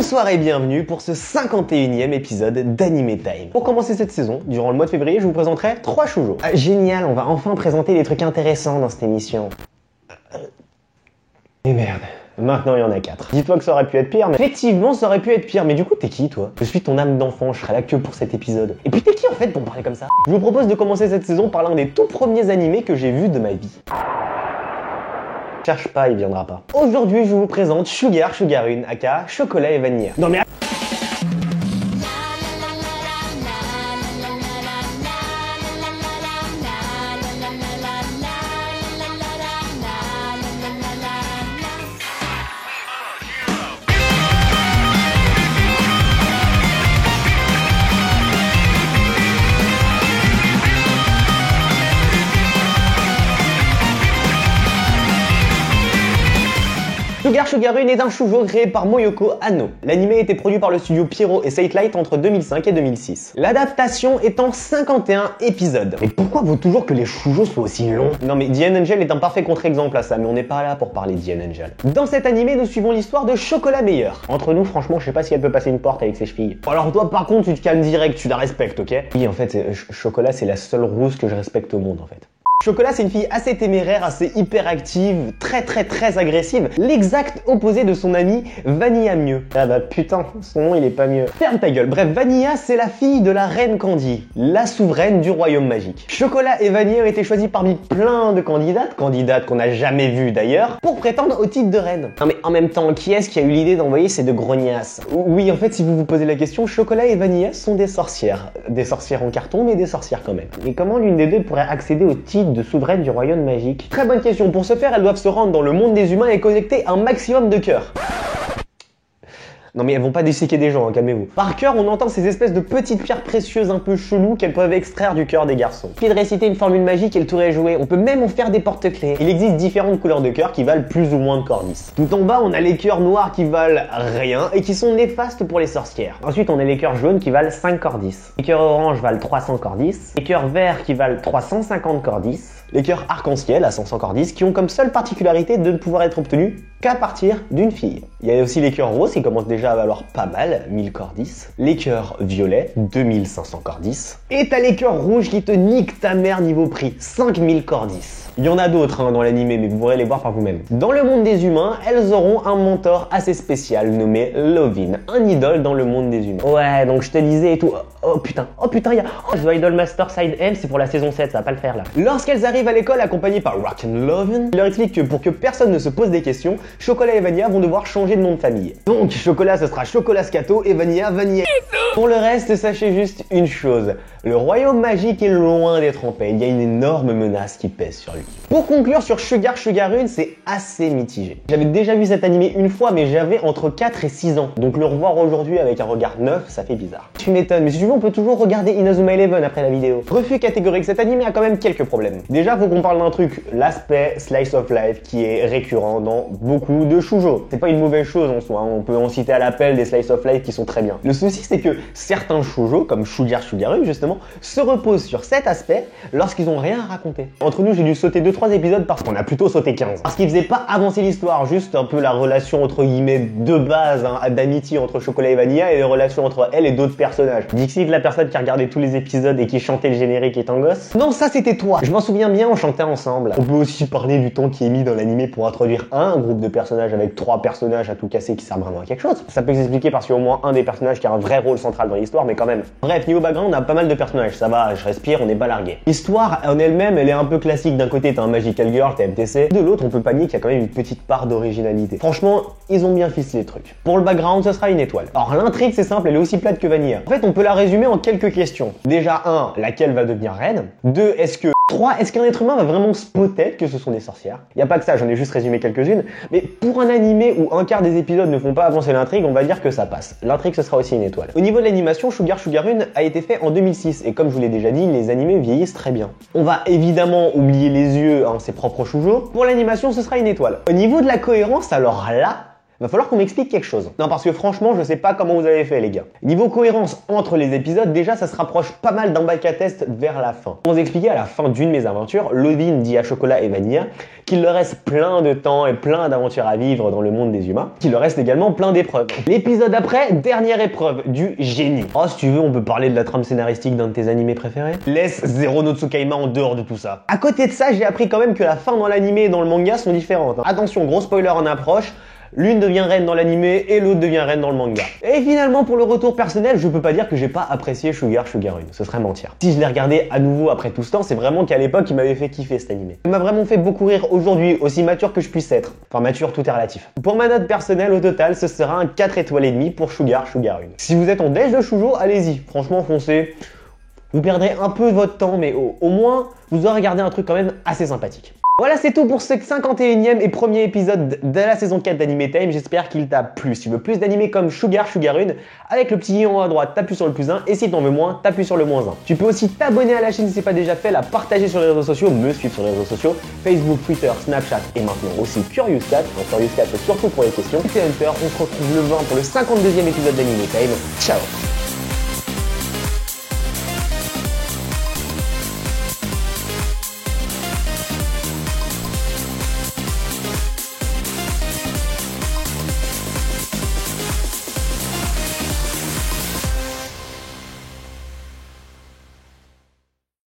Bonsoir et bienvenue pour ce 51e épisode d'Anime Time. Pour commencer cette saison, durant le mois de février, je vous présenterai 3 shoujo. Génial, on va enfin présenter des trucs intéressants dans cette émission. Et merde, maintenant il y en a 4. Dis-toi que ça aurait pu être pire, mais effectivement ça aurait pu être pire. Mais du coup t'es qui toi? Je suis ton âme d'enfant, je serai là que pour cet épisode. Et puis t'es qui en fait pour me parler comme ça? Je vous propose de commencer cette saison par l'un des tout premiers animés que j'ai vus de ma vie. Cherche pas, il viendra pas. Aujourd'hui, je vous présente Sugar-Sugar-Rune, aka Chocolat et Vanilla. Non mais Sugar-Sugar-Rune est un shoujo créé par Moyoko Anno. L'anime a été produit par le studio Pierrot et Satelight entre 2005 et 2006. L'adaptation est en 51 épisodes. Mais pourquoi vaut toujours que les shoujos soient aussi longs? Non mais The Angel est un parfait contre-exemple à ça, mais on n'est pas là pour parler de The Angel. Dans cet anime, nous suivons l'histoire de Chocolat Meilleur. Entre nous, franchement, je sais pas si elle peut passer une porte avec ses chevilles. Alors toi, par contre, tu te calmes direct, tu la respectes, ok? Oui, en fait, Chocolat, c'est la seule rousse que je respecte au monde, en fait. Chocolat, c'est une fille assez téméraire, assez hyperactive, très agressive, l'exact opposé de son amie Vanilla Mieux. Ah bah putain, son nom il est pas mieux. Ferme ta gueule. Bref, Vanilla, c'est la fille de la reine Candy, la souveraine du royaume magique. Chocolat et Vanilla ont été choisis parmi plein de candidates qu'on n'a jamais vues d'ailleurs, pour prétendre au titre de reine. Non mais en même temps, qui est-ce qui a eu l'idée d'envoyer ces deux grognasses? Oui, en fait, si vous vous posez la question, Chocolat et Vanilla sont des sorcières. Des sorcières en carton, mais des sorcières quand même. Mais comment l'une des deux pourrait accéder au titre de souveraine du royaume magique? Très bonne question. Pour ce faire, elles doivent se rendre dans le monde des humains et collecter un maximum de cœurs. Non mais elles vont pas disséquer des gens, hein, calmez-vous. Par cœur, on entend ces espèces de petites pierres précieuses un peu cheloues qu'elles peuvent extraire du cœur des garçons. Puis de réciter une formule magique et le tour est joué. On peut même en faire des porte-clés. Il existe différentes couleurs de cœur qui valent plus ou moins de cordis. Tout en bas, on a les cœurs noirs qui valent rien et qui sont néfastes pour les sorcières. Ensuite, on a les cœurs jaunes qui valent 5 cordis. Les cœurs oranges valent 300 cordis. Les cœurs verts qui valent 350 cordis. Les cœurs arc-en-ciel à 500 cordis qui ont comme seule particularité de ne pouvoir être obtenus qu'à partir d'une fille. Il y a aussi les cœurs roses qui commencent déjà à valoir pas mal, 1000 cordis. Les cœurs violets, 2500 cordis. Et t'as les cœurs rouges qui te niquent ta mère niveau prix, 5000 cordis. Il y en a d'autres dans l'anime, mais vous pourrez les voir par vous-même. Dans le monde des humains, elles auront un mentor assez spécial nommé Lovin, un idole dans le monde des humains. Ouais, donc je te disais et tout. Oh putain, il y a... Oh, The Idol Master Side M, c'est pour la saison 7, ça va pas le faire là. Lorsqu'elles arrivent à l'école accompagnées par Rock'n'Lovin, il leur explique que pour que personne ne se pose des questions, Chocolat et Vanilla vont devoir changer de nom de famille. Donc Chocolat ce sera Chocolat Scato et Vanilla Vanilla. Pour le reste, sachez juste une chose. Le royaume magique est loin d'être en paix, il y a une énorme menace qui pèse sur lui. Pour conclure sur Sugar-Sugar-Rune, c'est assez mitigé. J'avais déjà vu cet animé une fois, mais j'avais entre 4 et 6 ans. Donc le revoir aujourd'hui avec un regard neuf, ça fait bizarre. Tu m'étonnes, mais si tu veux, on peut toujours regarder Inazuma Eleven après la vidéo. Refus catégorique, cet animé a quand même quelques problèmes. Déjà, faut qu'on parle d'un truc, l'aspect slice of life qui est récurrent dans beaucoup de shoujo. C'est pas une mauvaise chose en soi, on peut en citer à l'appel des slice of life qui sont très bien. Le souci, c'est que certains shoujo, comme Sugar-Sugar-Rune justement, se reposent sur cet aspect lorsqu'ils ont rien à raconter. Entre nous, j'ai dû sauter 2-3 épisodes parce qu'on a plutôt sauté 15. Parce qu'ils faisaient pas avancer l'histoire, juste un peu la relation entre guillemets de base, hein, d'amitié entre Chocolat et Vanilla et les relations entre elle et d'autres personnages. Dixit, la personne qui regardait tous les épisodes et qui chantait le générique étant gosse. Non, ça c'était toi. Je m'en souviens bien, on chantait ensemble. On peut aussi parler du temps qui est mis dans l'animé pour introduire un groupe de personnages avec 3 personnages à tout casser qui servent vraiment à quelque chose. Ça peut s'expliquer parce qu'il y a au moins un des personnages qui a un vrai rôle central dans l'histoire, mais quand même. Bref, niveau background, on a pas mal de personnages. Ça va, je respire, on n'est pas largué. L'histoire en elle-même, elle est un peu classique. D'un côté, t'as un Magical Girl, t'as MTC. De l'autre, on peut pas nier qu'il y a quand même une petite part d'originalité. Franchement, ils ont bien ficelé les trucs. Pour le background, ce sera une étoile. Alors l'intrigue, c'est simple, elle est aussi plate que Vanilla. En fait, on peut la résumer en quelques questions. Déjà, 1, laquelle va devenir reine? 2, est-ce que... 3, est-ce qu'un être humain va vraiment spotter que ce sont des sorcières? Y a pas que ça, j'en ai juste résumé quelques-unes, mais pour un animé où un quart des épisodes ne font pas avancer l'intrigue, on va dire que ça passe. L'intrigue, ce sera aussi une étoile. Au niveau de l'animation, Sugar-Sugar-Rune a été fait en 2006, et comme je vous l'ai déjà dit, les animés vieillissent très bien. On va évidemment oublier les yeux, hein, ses propres shoujo. Pour l'animation, ce sera une étoile. Au niveau de la cohérence, alors là, Va falloir qu'on m'explique quelque chose. Non, parce que franchement, je sais pas comment vous avez fait, les gars. Niveau cohérence entre les épisodes, déjà, ça se rapproche pas mal d'un bac à test vers la fin. Pour vous expliquer, à la fin d'une mésaventure, Levin dit à Chocolat et Vanilla qu'il leur reste plein de temps et plein d'aventures à vivre dans le monde des humains, qu'il leur reste également plein d'épreuves. L'épisode après, dernière épreuve, du génie. Oh, si tu veux, on peut parler de la trame scénaristique d'un de tes animés préférés. Laisse Zero no Tsukaima en dehors de tout ça. À côté de ça, j'ai appris quand même que la fin dans l'animé et dans le manga sont différentes. Attention, gros spoiler en approche. L'une devient reine dans l'animé et l'autre devient reine dans le manga. Et finalement, pour le retour personnel, je peux pas dire que j'ai pas apprécié Sugar-Rune. Ce serait mentir. Si je l'ai regardé à nouveau après tout ce temps, c'est vraiment qu'à l'époque, il m'avait fait kiffer cet animé. Il m'a vraiment fait beaucoup rire aujourd'hui, aussi mature que je puisse être. Enfin, mature, tout est relatif. Pour ma note personnelle, au total, ce sera un 4 étoiles et demi pour Sugar-Rune. Si vous êtes en déj de shoujo, allez-y. Franchement, foncez. Vous perdrez un peu de votre temps, mais au moins, vous aurez regardé un truc quand même assez sympathique. Voilà, c'est tout pour ce 51e et premier épisode de la saison 4 d'Anime Time. J'espère qu'il t'a plu. Si tu veux plus d'animés comme Sugar-Rune, avec le petit i en haut à droite, t'appuies sur le +1, et si t'en veux moins, t'appuies sur le -1. Tu peux aussi t'abonner à la chaîne si c'est pas déjà fait, la partager sur les réseaux sociaux, me suivre sur les réseaux sociaux, Facebook, Twitter, Snapchat et maintenant aussi Curious Cat. Donc Curious Cat, c'est surtout pour les questions. C'est Hunter, on se retrouve le 20 pour le 52e épisode d'Anime Time. Ciao!